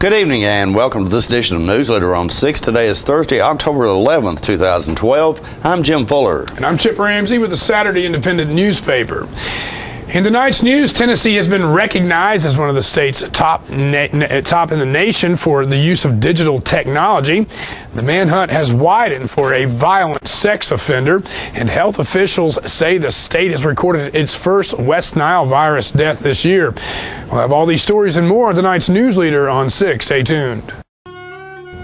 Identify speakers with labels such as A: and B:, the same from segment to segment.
A: Good evening and welcome to this edition of Newsleader on 6. Today is Thursday, October 11th, 2012. I'm Jim Fuller.
B: And I'm Chip Ramsey with the Saturday Independent newspaper. In tonight's news, Tennessee has been recognized as one of the state's top in the nation for the use of digital technology. The manhunt has widened for a violent sex offender, and health officials say the state has recorded its first West Nile virus death this year. We'll have all these stories and more on tonight's Newsleader on 6. Stay tuned.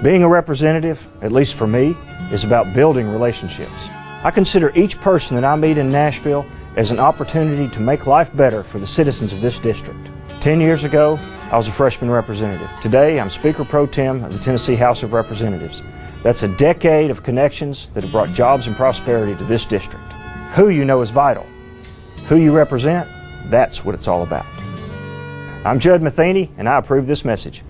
C: Being a representative, at least for me, is about building relationships. I consider each person that I meet in Nashville as an opportunity to make life better for the citizens of this district. 10 years ago, I was a freshman representative. Today, I'm Speaker Pro Tem of the Tennessee House of Representatives. That's a decade of connections that have brought jobs and prosperity to this district. Who you know is vital. Who you represent, that's what it's all about. I'm Judd Matheny, and I approve this message.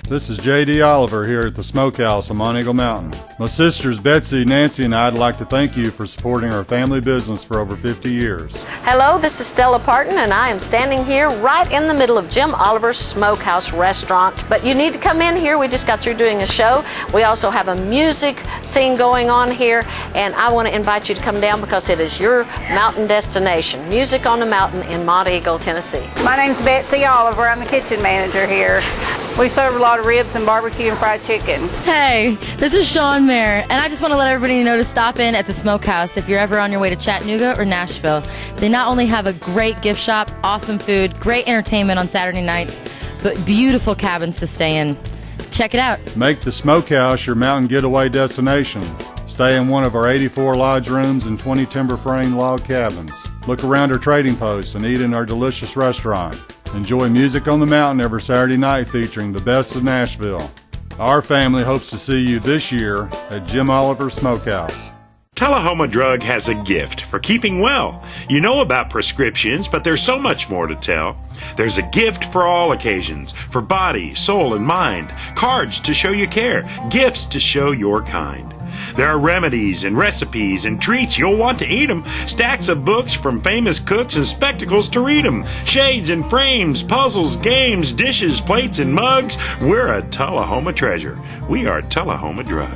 D: This is J.D. Oliver here at the Smokehouse on Mount Eagle Mountain. My sisters Betsy, Nancy, and I'd like to thank you for supporting our family business for over 50 years.
E: Hello, this is Stella Parton, and I am standing here right in the middle of Jim Oliver's Smokehouse restaurant. But you need to come in here. We just got through doing a show. We also have a music scene going on here, and I want to invite you to come down because it is your mountain destination. Music on the Mountain in Mount Eagle, Tennessee.
F: My name's Betsy Oliver. I'm the kitchen manager here. We serve a lot of ribs and barbecue and fried chicken.
G: Hey, this is Sean Mayer, and I just want to let everybody know to stop in at the Smokehouse if you're ever on your way to Chattanooga or Nashville. They not only have a great gift shop, awesome food, great entertainment on Saturday nights, but beautiful cabins to stay in. Check it out.
D: Make the Smokehouse your mountain getaway destination. Stay in one of our 84 lodge rooms and 20 timber frame log cabins. Look around our trading posts and eat in our delicious restaurant. Enjoy music on the mountain every Saturday night featuring the best of Nashville. Our family hopes to see you this year at Jim Oliver Smokehouse.
H: Tullahoma Drug has a gift for keeping well. You know about prescriptions, but there's so much more to tell. There's a gift for all occasions, for body, soul, and mind. Cards to show you care, gifts to show your kind. There are remedies and recipes and treats, you'll want to eat them. Stacks of books from famous cooks and spectacles to read them. Shades and frames, puzzles, games, dishes, plates, and mugs. We're a Tullahoma treasure. We are Tullahoma Drug.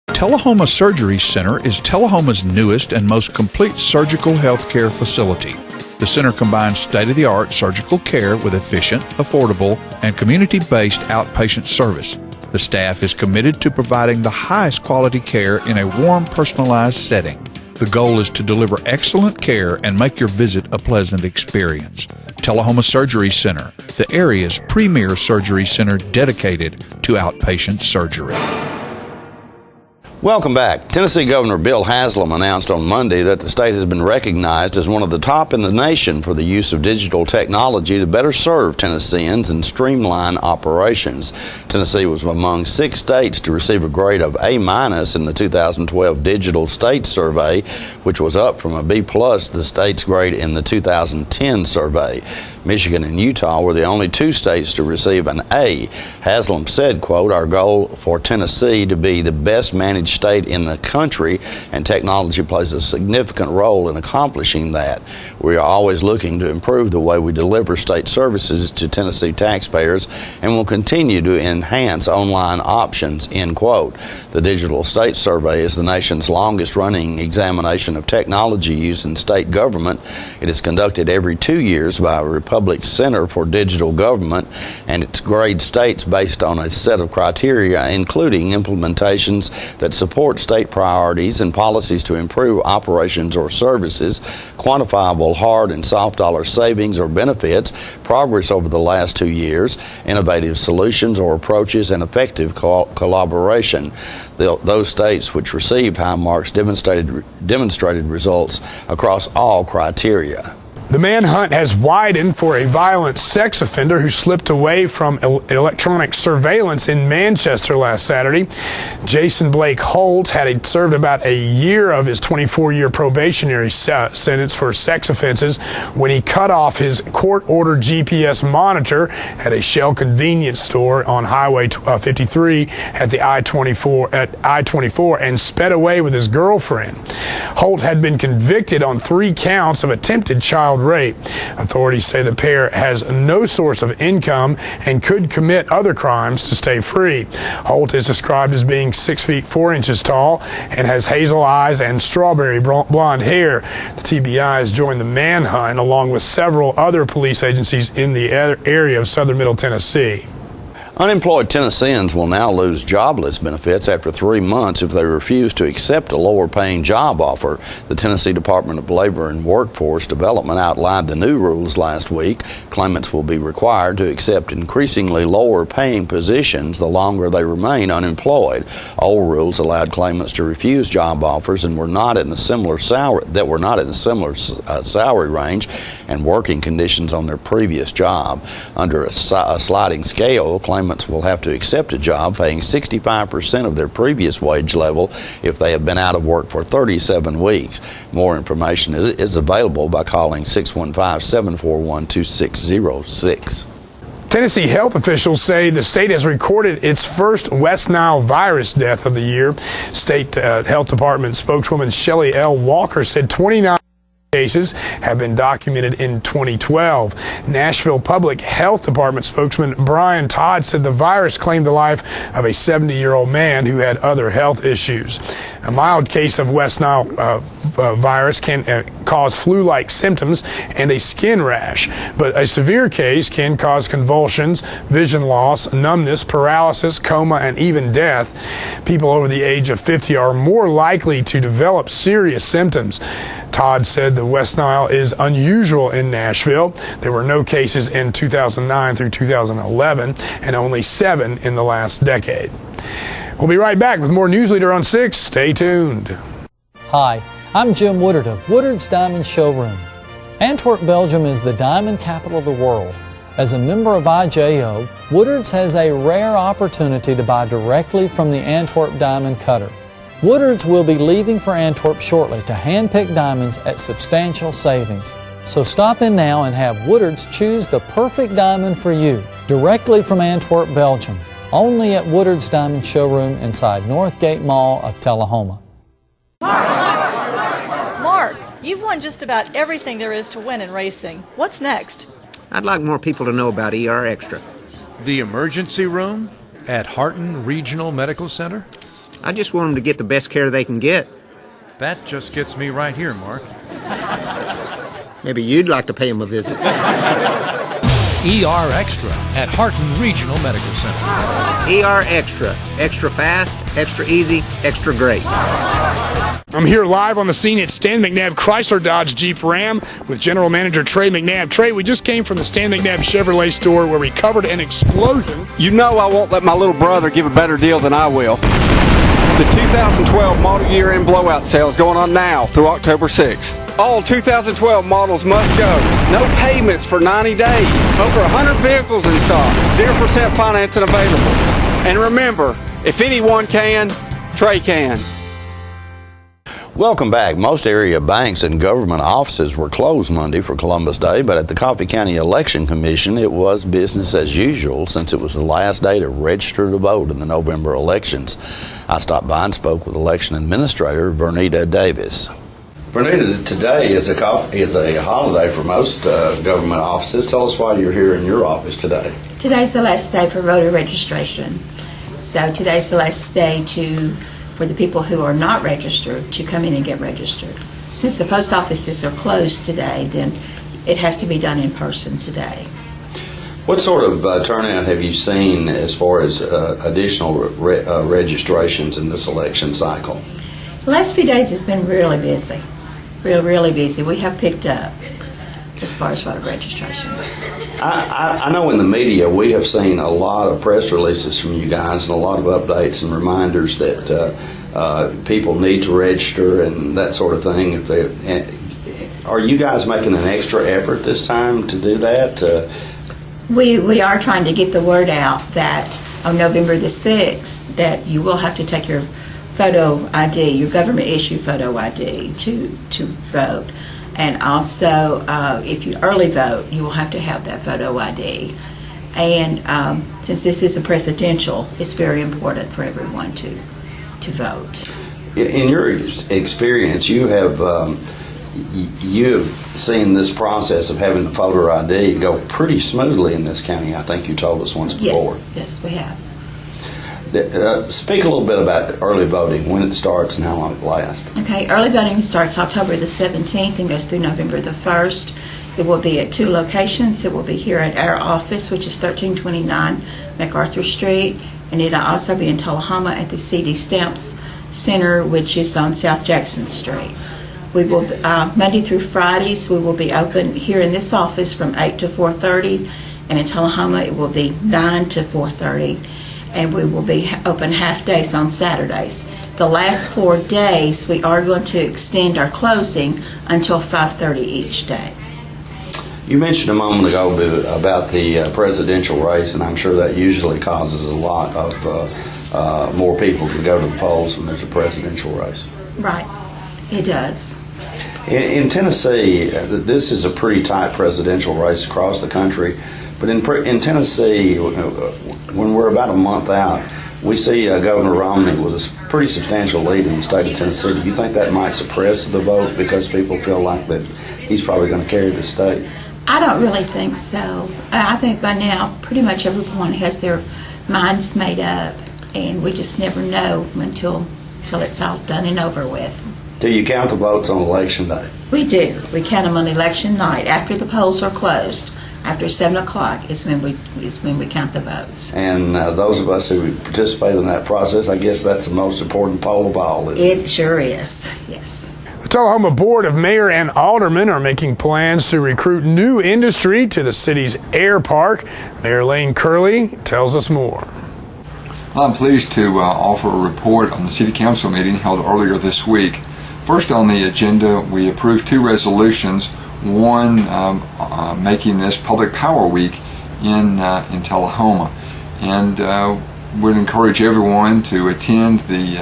I: Tullahoma Surgery Center is Tullahoma's newest and most complete surgical health care facility. The center combines state-of-the-art surgical care with efficient, affordable, and community-based outpatient service. The staff is committed to providing the highest quality care in a warm, personalized setting. The goal is to deliver excellent care and make your visit a pleasant experience. Tullahoma Surgery Center, the area's premier surgery center dedicated to outpatient surgery.
A: Welcome back. Tennessee Governor Bill Haslam announced on Monday that the state has been recognized as one of the top in the nation for the use of digital technology to better serve Tennesseans and streamline operations. Tennessee was among 6 states to receive a grade of A- in the 2012 Digital State Survey, which was up from a B+, the state's grade in the 2010 survey. Michigan and Utah were the only 2 states to receive an A. Haslam said, quote, "Our goal for Tennessee to be the best managed state in the country, and technology plays a significant role in accomplishing that. We are always looking to improve the way we deliver state services to Tennessee taxpayers and will continue to enhance online options," end quote. The Digital State Survey is the nation's longest running examination of technology use in state government. It is conducted every 2 years by a Republic Center for Digital Government, and it grades states based on a set of criteria, including implementations that support state priorities and policies to improve operations or services, quantifiable hard and soft dollar savings or benefits, progress over the last 2 years, innovative solutions or approaches, and effective collaboration. Those states which received high marks demonstrated results across all criteria.
B: The manhunt has widened for a violent sex offender who slipped away from electronic surveillance in Manchester last Saturday. Jason Blake Holt had served about a year of his 24-year probationary sentence for sex offenses when he cut off his court-ordered GPS monitor at a Shell convenience store on Highway 53 at the I-24 and sped away with his girlfriend. Holt had been convicted on 3 counts of attempted child child rape. Authorities say the pair has no source of income and could commit other crimes to stay free. Holt is described as being 6 feet 4 inches tall and has hazel eyes and strawberry blonde hair. The TBI has joined the manhunt along with several other police agencies in the area of southern Middle Tennessee.
A: Unemployed Tennesseans will now lose jobless benefits after 3 months if they refuse to accept a lower-paying job offer. The Tennessee Department of Labor and Workforce Development outlined the new rules last week. Claimants will be required to accept increasingly lower-paying positions the longer they remain unemployed. Old rules allowed claimants to refuse job offers and were not in a similar salary salary range and working conditions on their previous job. Under a sliding scale, claimants will have to accept a job paying 65% of their previous wage level if they have been out of work for 37 weeks. More information is available by calling 615-741-2606.
B: Tennessee health officials say the state has recorded its first West Nile virus death of the year. State Health Department spokeswoman Shelley L. Walker said 29 cases have been documented in 2012. Nashville Public Health Department spokesman Brian Todd said the virus claimed the life of a 70-year-old man who had other health issues. A mild case of West Nile virus can cause flu-like symptoms and a skin rash, but a severe case can cause convulsions, vision loss, numbness, paralysis, coma, and even death. People over the age of 50 are more likely to develop serious symptoms. Todd said the West Nile is unusual in Nashville. There were no cases in 2009 through 2011 and only 7 in the last decade. We'll be right back with more Newsleader on 6. Stay tuned.
J: Hi, I'm Jim Woodard of Woodard's Diamond Showroom. Antwerp, Belgium is the diamond capital of the world. As a member of IJO, Woodard's has a rare opportunity to buy directly from the Antwerp diamond cutter. Woodard's will be leaving for Antwerp shortly to hand-pick diamonds at substantial savings. So stop in now and have Woodard's choose the perfect diamond for you, directly from Antwerp, Belgium. Only at Woodard's Diamond Showroom inside Northgate Mall of Tullahoma.
K: Mark, you've won just about everything there is to win in racing. What's next?
L: I'd like more people to know about ER Extra.
M: The emergency room at Harton Regional Medical Center?
L: I just want them to get the best care they can get.
M: That just gets me right here, Mark.
L: Maybe you'd like to pay them a visit.
M: ER Extra at Harton Regional Medical Center.
L: ER Extra. Extra fast, extra easy, extra great.
B: I'm here live on the scene at Stan McNabb Chrysler Dodge Jeep Ram with General Manager Trey McNabb. Trey, we just came from the Stan McNabb Chevrolet store where we covered an explosion.
N: You know I won't let my little brother give a better deal than I will. The 2012 model year-end blowout sale is going on now through October 6th. All 2012 models must go. No payments for 90 days. Over 100 vehicles in stock. 0% financing available. And remember, if anyone can, Trey can.
A: Welcome back. Most area banks and government offices were closed Monday for Columbus Day, but at the Coffee County Election Commission, it was business as usual since it was the last day to register to vote in the November elections. I stopped by and spoke with Election Administrator Vernita Davis. Vernita, today is a holiday for most government offices. Tell us why you're here in your office today.
O: Today's the last day for voter registration. So today's the last day for the people who are not registered to come in and get registered. Since the post offices are closed today, then it has to be done in person today.
A: What sort of turnout have you seen as far as additional registrations in this election cycle?
O: The last few days has been really busy, really busy. We have picked up as far as voter registration.
A: I know in the media we have seen a lot of press releases from you guys and a lot of updates and reminders that people need to register and that sort of thing. Are you guys making an extra effort this time to do that?
O: We are trying to get the word out that on November the 6th that you will have to take your photo ID, your government issue photo ID to vote. And also, if you early vote, you will have to have that photo ID. And since this is a presidential, it's very important for everyone to vote.
A: In your experience, you have you've seen this process of having the voter ID go pretty smoothly in this county. I think you told us once before.
O: Yes, we have.
A: Speak a little bit about early voting, when it starts and how long it lasts.
O: Okay, early voting starts October the 17th and goes through November the 1st. It will be at 2 locations. It will be here at our office, which is 1329 MacArthur Street, and it'll also be in Tullahoma at the CD Stamps Center, which is on South Jackson Street. We will, Monday through Fridays, we will be open here in this office from 8 to 4:30, and in Tullahoma it will be 9 to 4:30. And we will be open half days on Saturdays. The last 4 days, we are going to extend our closing until 5:30 each day.
A: You mentioned a moment ago about the presidential race, and I'm sure that usually causes a lot of more people to go to the polls when there's a presidential race.
O: Right, it does.
A: In Tennessee, this is a pretty tight presidential race across the country. But in Tennessee, when we're about a month out, we see Governor Romney with a pretty substantial lead in the state of Tennessee. Do you think that might suppress the vote because people feel like that he's probably going to carry the state?
O: I don't really think so. I think by now pretty much everyone has their minds made up, and we just never know until it's all done and over with.
A: Do you count the votes on election day?
O: We do. We count them on election night after the polls are closed. After 7 o'clock is when we count the votes.
A: And those of us who participate in that process, I guess that's the most important poll of all, isn't it?
O: It sure is, yes.
B: The Tullahoma Board of Mayor and Aldermen are making plans to recruit new industry to the city's air park. Mayor Lane Curley tells us more.
P: Well, I'm pleased to offer a report on the City Council meeting held earlier this week. First on the agenda, we approved 2 resolutions. One making this Public Power Week in Tullahoma, and would encourage everyone to attend the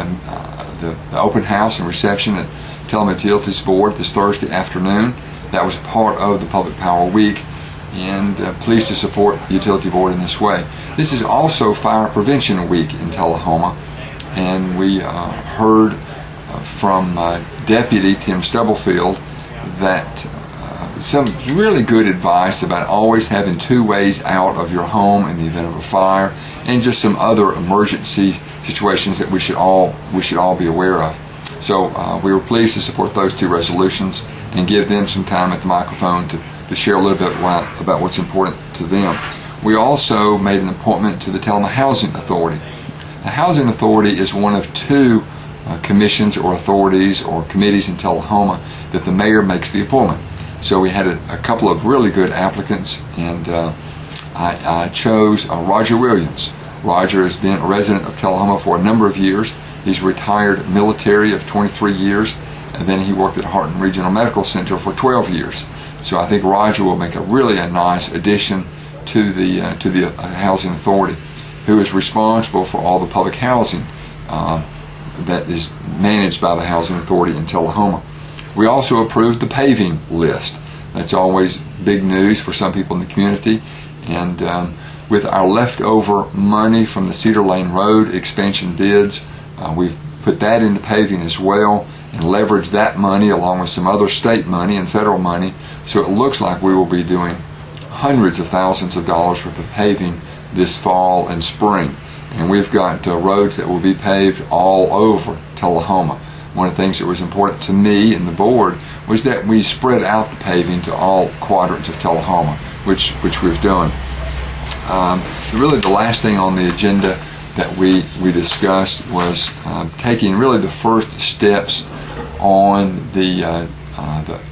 P: open house and reception at Tullahoma Utilities Board this Thursday afternoon. That was part of the Public Power Week, and pleased to support the Utility Board in this way. This is also Fire Prevention Week in Tullahoma, and we heard from Deputy Tim Stubblefield that some really good advice about always having 2 ways out of your home in the event of a fire, and just some other emergency situations that we should all be aware of. So we were pleased to support those 2 resolutions and give them some time at the microphone to share a little bit about what's important to them. We also made an appointment to the Tullahoma Housing Authority. The Housing Authority is one of 2 commissions or authorities or committees in Tullahoma that the mayor makes the appointment. So we had a couple of really good applicants, and I chose Roger Williams. Roger has been a resident of Tullahoma for a number of years. He's retired military of 23 years, and then he worked at Harton Regional Medical Center for 12 years. So I think Roger will make a nice addition to the Housing Authority, who is responsible for all the public housing that is managed by the Housing Authority in Tullahoma. We also approved the paving list. That's always big news for some people in the community, and with our leftover money from the Cedar Lane Road expansion bids, we've put that into paving as well and leveraged that money along with some other state money and federal money, so it looks like we will be doing hundreds of thousands of dollars worth of paving this fall and spring. And we've got roads that will be paved all over Tullahoma. One of the things that was important to me and the board was that we spread out the paving to all quadrants of Tullahoma, which we've done. Really the last thing on the agenda that we discussed was taking really the first steps on the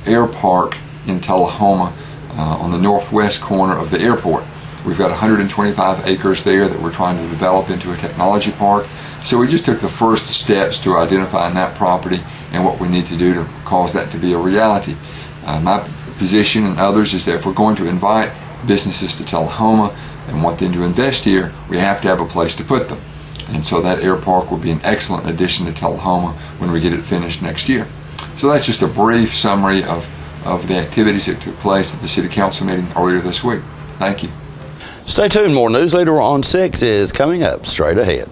P: air park in Tullahoma on the northwest corner of the airport. We've got 125 acres there that we're trying to develop into a technology park. So we just took the first steps to identifying that property and what we need to do to cause that to be a reality. My position and others is that if we're going to invite businesses to Tullahoma and want them to invest here, we have to have a place to put them. And so that air park will be an excellent addition to Tullahoma when we get it finished next year. So that's just a brief summary of the activities that took place at the City Council meeting earlier this week. Thank you.
A: Stay tuned. More Newsleader on 6 is coming up straight ahead.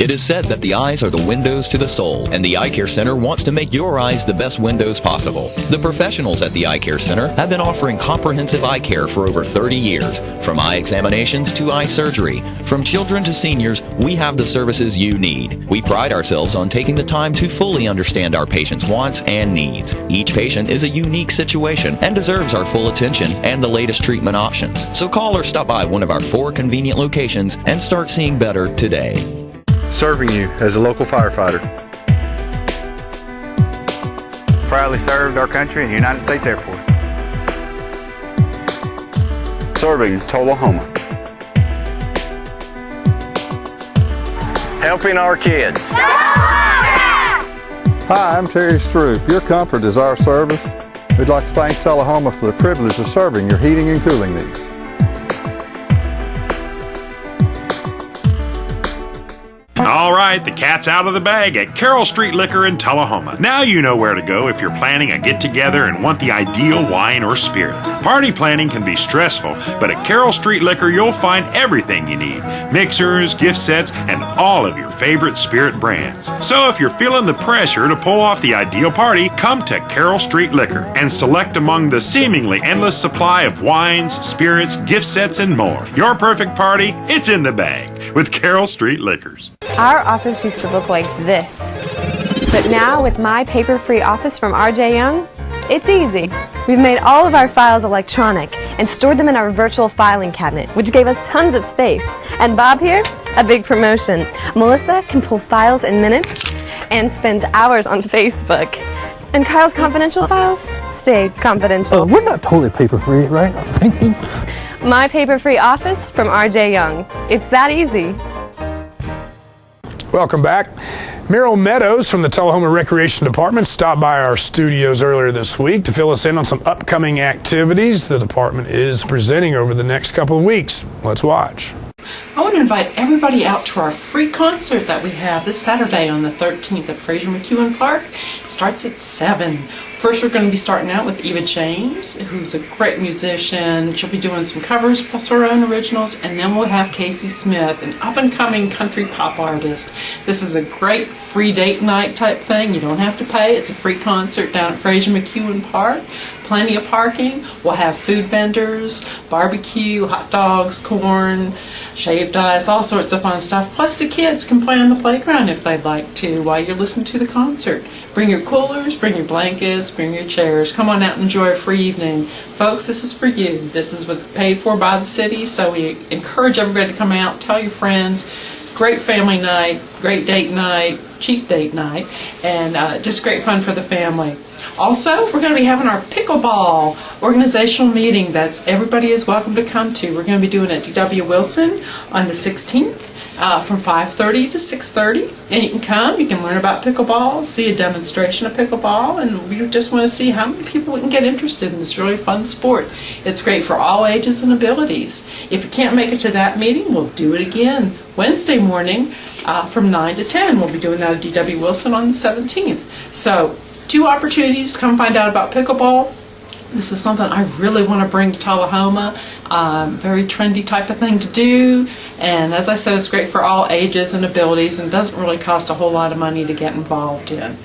Q: It is said that the eyes are the windows to the soul, and the Eye Care Center wants to make your eyes the best windows possible. The professionals at the Eye Care Center have been offering comprehensive eye care for over 30 years. From eye examinations to eye surgery, from children to seniors, we have the services you need. We pride ourselves on taking the time to fully understand our patients' wants and needs. Each patient is a unique situation and deserves our full attention and the latest treatment options. So call or stop by one of our 4 convenient locations and start seeing better today.
R: Serving you as a local firefighter.
S: Proudly served our country in the United States Air Force.
R: Serving Tullahoma.
S: Helping our kids.
T: Hi, I'm Terry Stroop. Your comfort is our service. We'd like to thank Tullahoma for the privilege of serving your heating and cooling needs.
H: All right, the cat's out of the bag at Carroll Street Liquor in Tullahoma. Now you know where to go if you're planning a get-together and want the ideal wine or spirit. Party planning can be stressful, but at Carroll Street Liquor you'll find everything you need. Mixers, gift sets, and all of your favorite spirit brands. So if you're feeling the pressure to pull off the ideal party, come to Carroll Street Liquor and select among the seemingly endless supply of wines, spirits, gift sets, and more. Your perfect party, it's in the bag with Carroll Street Liquors.
U: Our office used to look like this, but now with My Paper-Free Office from R.J. Young, it's easy. We've made all of our files electronic and stored them in our virtual filing cabinet, which gave us tons of space. And Bob here, a big promotion. Melissa can pull files in minutes and spends hours on Facebook. And Kyle's confidential files stay confidential.
V: We're not totally paper-free, right? Thank you.
U: My Paper-Free Office from R.J. Young. It's that easy.
B: Welcome back. Meryl Meadows from the Tullahoma Recreation Department stopped by our studios earlier this week to fill us in on some upcoming activities the department is presenting over the next couple of weeks. Let's watch.
W: I want to invite everybody out to our free concert that we have this Saturday on the 13th at Fraser McEwen Park. It starts at 7. First, we're going to be starting out with Eva James, who's a great musician. She'll be doing some covers plus her own originals, and then we'll have Casey Smith, an up-and-coming country pop artist. This is a great free date night type thing. You don't have to pay. It's a free concert down at Fraser McEwen Park. Plenty of parking. We'll have food vendors, barbecue, hot dogs, corn, shaved ice, all sorts of fun stuff. Plus the kids can play on the playground if they'd like to while you're listening to the concert. Bring your coolers, bring your blankets, bring your chairs. Come on out and enjoy a free evening. Folks, this is for you. This is paid for by the city, so we encourage everybody to come out, tell your friends. Great family night, great date night, cheap date night, and just great fun for the family. Also, we're going to be having our pickleball organizational meeting that everybody is welcome to come to. We're going to be doing it at D.W. Wilson on the 16th from 5:30 to 6:30. And you can come, you can learn about pickleball, see a demonstration of pickleball, and we just want to see how many people can get interested in this really fun sport. It's great for all ages and abilities. If you can't make it to that meeting, we'll do it again Wednesday morning from 9 to 10. We'll be doing that at D.W. Wilson on the 17th. So, 2 opportunities to come find out about pickleball. This is something I really want to bring to Tullahoma. Very trendy type of thing to do. And as I said, it's great for all ages and abilities and doesn't really cost a whole lot of money to get involved in.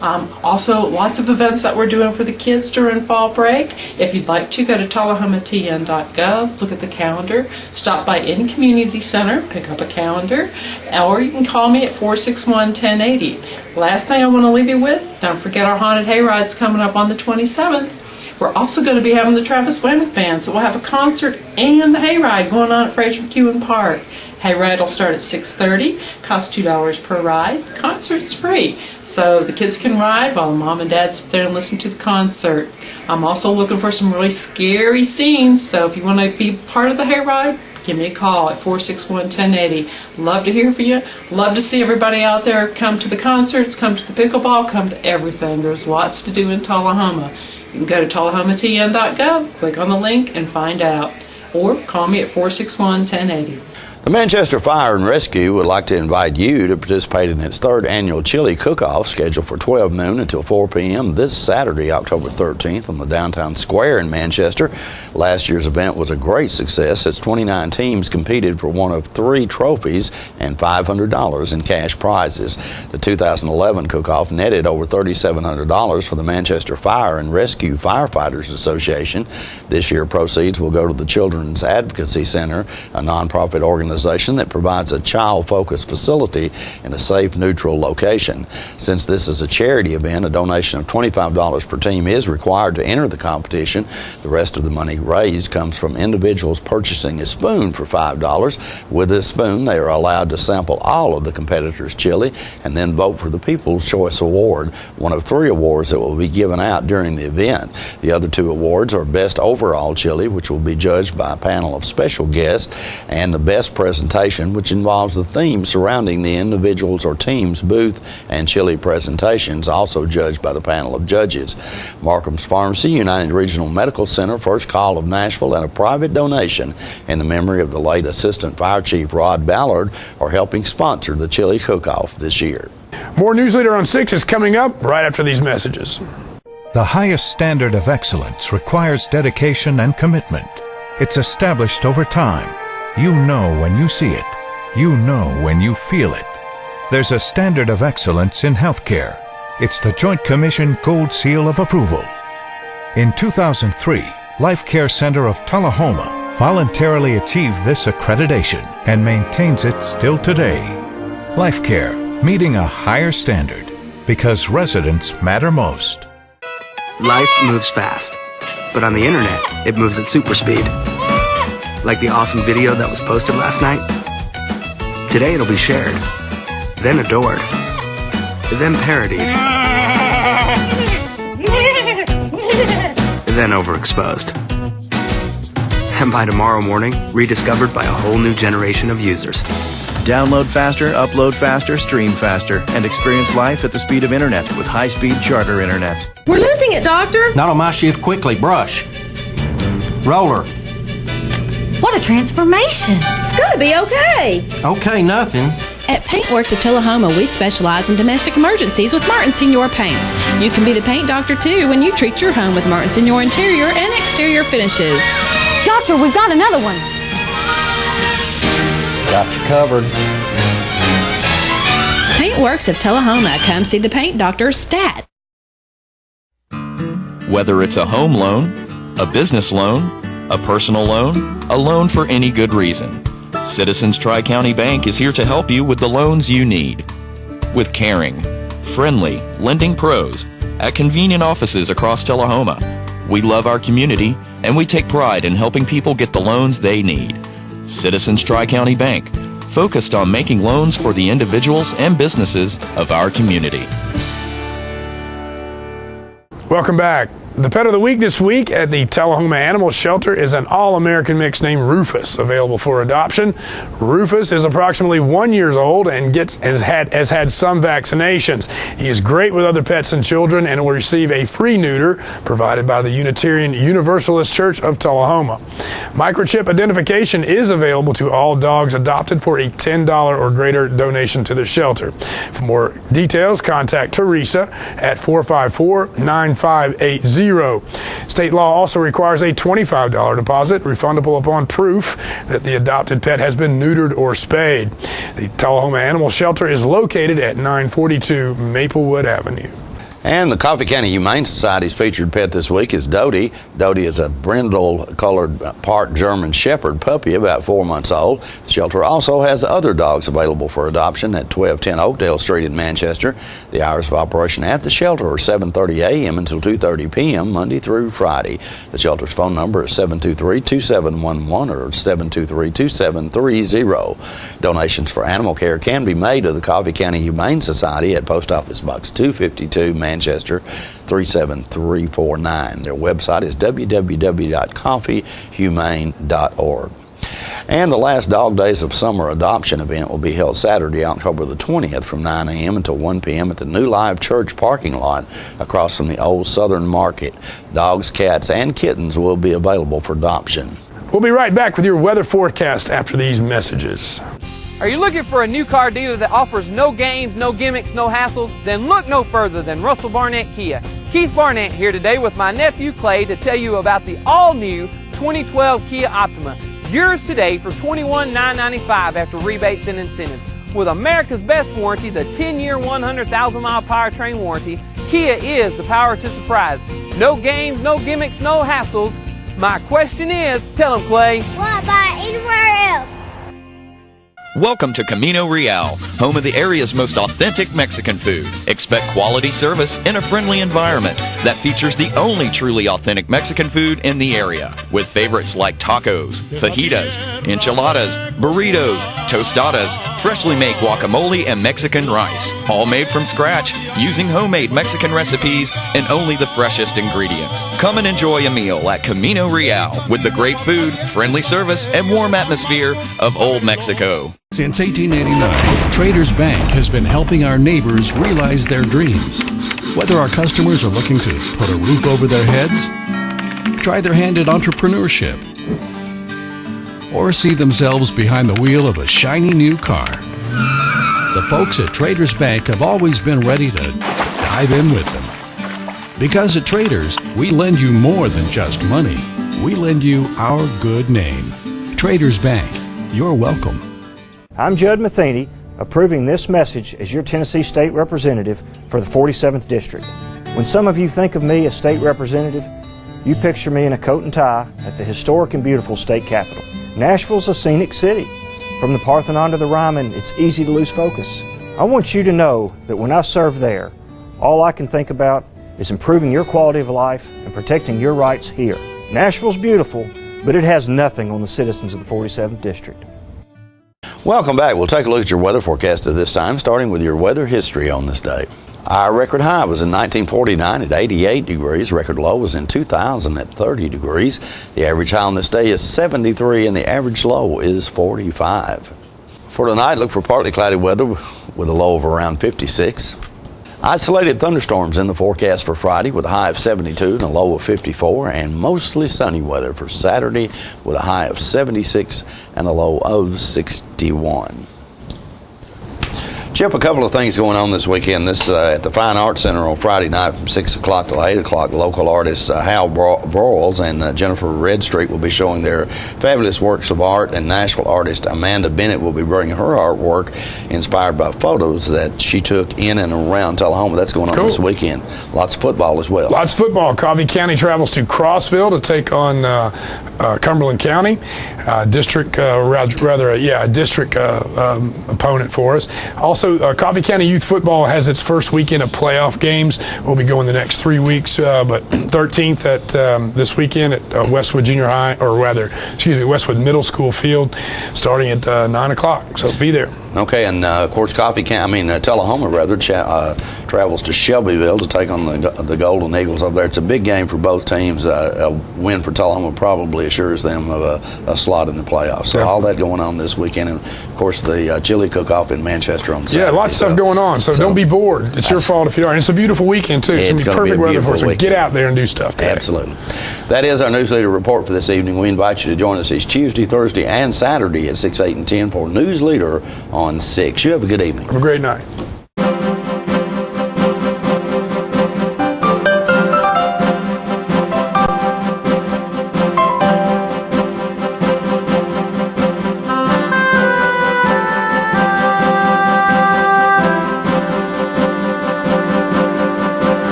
W: Also, lots of events that we're doing for the kids during fall break. If you'd like to, go to tullahomatn.gov, look at the calendar, stop by any community center, pick up a calendar, or you can call me at 461-1080. Last thing I want to leave you with, don't forget our haunted hayride's coming up on the 27th. We're also going to be having the Travis Wayman Band, so we'll have a concert and the hayride going on at Fraser McEwen Park. Hayride will start at 6:30, costs $2 per ride. Concert's free, so the kids can ride while mom and dad sit there and listen to the concert. I'm also looking for some really scary scenes, so if you want to be part of the hayride, give me a call at 461-1080. Love to hear from you. Love to see everybody out there. Come to the concerts, come to the pickleball, come to everything. There's lots to do in Tullahoma. You can go to tullahomatn.gov, click on the link, and find out. Or call me at 461-1080.
A: The Manchester Fire and Rescue would like to invite you to participate in its third annual chili cook-off scheduled for 12 noon until 4 p.m. this Saturday, October 13th on the downtown square in Manchester. Last year's event was a great success as 29 teams competed for one of 3 trophies and $500 in cash prizes. The 2011 cook-off netted over $3,700 for the Manchester Fire and Rescue Firefighters Association. This year proceeds will go to the Children's Advocacy Center, a nonprofit organization that provides a child-focused facility in a safe, neutral location. Since this is a charity event, a donation of $25 per team is required to enter the competition. The rest of the money raised comes from individuals purchasing a spoon for $5. With this spoon, they are allowed to sample all of the competitors' chili and then vote for the People's Choice Award, one of 3 awards that will be given out during the event. The other 2 awards are Best Overall Chili, which will be judged by a panel of special guests, and the Best Presentation, which involves the theme surrounding the individual's or team's booth and chili presentations, also judged by the panel of judges. Markham's Pharmacy, United Regional Medical Center, First Call of Nashville, and a private donation in the memory of the late Assistant Fire Chief Rod Ballard are helping sponsor the chili cook-off this year.
B: More Newsleader on 6 is coming up right after these messages.
C: The highest standard of excellence requires dedication and commitment. It's established over time. You know when you see it. You know when you feel it. There's a standard of excellence in healthcare. It's the Joint Commission Gold Seal of Approval. In 2003, Life Care Center of Tullahoma voluntarily achieved this accreditation and maintains it still today. Life Care, meeting a higher standard because residents matter most.
E: Life moves fast, but on the internet, it moves at super speed. Like the awesome video that was posted last night. Today it'll be shared, then adored, then parodied, then overexposed. And by tomorrow morning, rediscovered by a whole new generation of users.
F: Download faster, upload faster, stream faster, and experience life at the speed of internet with high-speed Charter internet.
X: We're losing it, Doctor.
F: Not on my shift. Quickly, brush. Roller.
X: What a transformation. It's gonna be okay.
F: Okay, nothing.
Y: At Paintworks of Tullahoma, we specialize in domestic emergencies with Martin Senior Paints. You can be the paint doctor too when you treat your home with Martin Senior interior and exterior finishes.
X: Doctor, we've got another one.
F: Got you covered.
Y: Paintworks of Tullahoma. Come see the paint doctor, Stat.
Q: Whether it's a home loan, a business loan, a personal loan, a loan for any good reason, Citizens Tri-County Bank is here to help you with the loans you need. With caring, friendly lending pros at convenient offices across Tullahoma, we love our community and we take pride in helping people get the loans they need. Citizens Tri-County Bank, focused on making loans for the individuals and businesses of our community.
B: Welcome back. The pet of the week this week at the Tullahoma Animal Shelter is an all-American mix named Rufus, available for adoption. Rufus is approximately 1 year old and has had some vaccinations. He is great with other pets and children and will receive a free neuter provided by the Unitarian Universalist Church of Tullahoma. Microchip identification is available to all dogs adopted for a $10 or greater donation to the shelter. For more details, contact Teresa at 454-9580. State law also requires a $25 deposit, refundable upon proof that the adopted pet has been neutered or spayed. The Tullahoma Animal Shelter is located at 942 Maplewood Avenue.
A: And the Coffee County Humane Society's featured pet this week is Dodie. Dodie is a brindle-colored part German Shepherd puppy, about 4 months old. The shelter also has other dogs available for adoption at 1210 Oakdale Street in Manchester. The hours of operation at the shelter are 7:30 a.m. until 2:30 p.m. Monday through Friday. The shelter's phone number is 723-2711 or 723-2730. Donations for animal care can be made to the Coffee County Humane Society at Post Office Box 252, Manchester 37349. Their website is www.coffeehumane.org. And the last Dog Days of Summer adoption event will be held Saturday, October the 20th from 9 a.m. until 1 p.m. at the New Life Church parking lot across from the Old Southern Market. Dogs, cats, and kittens will be available for adoption.
B: We'll be right back with your weather forecast after these messages.
D: Are you looking for a new car dealer that offers no games, no gimmicks, no hassles? Then look no further than Russell Barnett Kia. Keith Barnett here today with my nephew Clay to tell you about the all-new 2012 Kia Optima. Yours today for $21,995 after rebates and incentives. With America's best warranty, the 10-year, 100,000-mile powertrain warranty, Kia is the power to surprise. No games, no gimmicks, no hassles. My question is, tell them, Clay.
G: Why buy anywhere else?
Q: Welcome to Camino Real, home of the area's most authentic Mexican food. Expect quality service in a friendly environment that features the only truly authentic Mexican food in the area, with favorites like tacos, fajitas, enchiladas, burritos, tostadas, freshly made guacamole, and Mexican rice, all made from scratch using homemade Mexican recipes and only the freshest ingredients. Come and enjoy a meal at Camino Real with the great food, friendly service, and warm atmosphere of Old Mexico.
I: Since 1889, Traders Bank has been helping our neighbors realize their dreams. Whether our customers are looking to put a roof over their heads, try their hand at entrepreneurship, or see themselves behind the wheel of a shiny new car, the folks at Traders Bank have always been ready to dive in with them. Because at Traders, we lend you more than just money. We lend you our good name. Traders Bank, you're welcome.
J: I'm Judd Matheny, approving this message as your Tennessee State Representative for the 47th District. When some of you think of me as State Representative, you picture me in a coat and tie at the historic and beautiful state capitol. Nashville's a scenic city. From the Parthenon to the Ryman, it's easy to lose focus. I want you to know that when I serve there, all I can think about is improving your quality of life and protecting your rights here. Nashville's beautiful, but it has nothing on the citizens of the 47th District.
A: Welcome back. We'll take a look at your weather forecast at this time, starting with your weather history on this day. Our record high was in 1949 at 88 degrees. Record low was in 2000 at 30 degrees. The average high on this day is 73 and the average low is 45. For tonight, look for partly cloudy weather with a low of around 56. Isolated thunderstorms in the forecast for Friday with a high of 72 and a low of 54, and mostly sunny weather for Saturday with a high of 76 and a low of 61. Chip, a couple of things going on this weekend. This at the Fine Arts Center on Friday night from 6 o'clock till 8 o'clock. Local artists Hal Broyles and Jennifer Redstreet will be showing their fabulous works of art, and Nashville artist Amanda Bennett will be bringing her artwork inspired by photos that she took in and around Tullahoma. That's going on this weekend. Lots of football as well.
B: Lots of football. Coffee County travels to Crossville to take on Cumberland County, district opponent for us. Also, Coffee County Youth Football has its first weekend of playoff games. We'll be going the next 3 weeks, but 13th at this weekend at Westwood Junior High, or rather, Westwood Middle School Field, starting at 9 o'clock. So be there.
A: Okay, and of course, Tullahoma travels to Shelbyville to take on the Golden Eagles over there. It's a big game for both teams. A win for Tullahoma probably assures them of a slot in the playoffs. So all that going on this weekend, and of course the chili cook-off in Manchester on Saturday.
B: Yeah, lots of stuff going on. So don't be bored. It's your fault if you are. And it's a beautiful weekend too. It's going to be perfect weather for us. So get out there and do stuff today.
A: Absolutely. That is our Newsleader report for this evening. We invite you to join us each Tuesday, Thursday, and Saturday at 6, 8, and 10 for Newsleader on 6. You have a good evening.
B: Have a great night.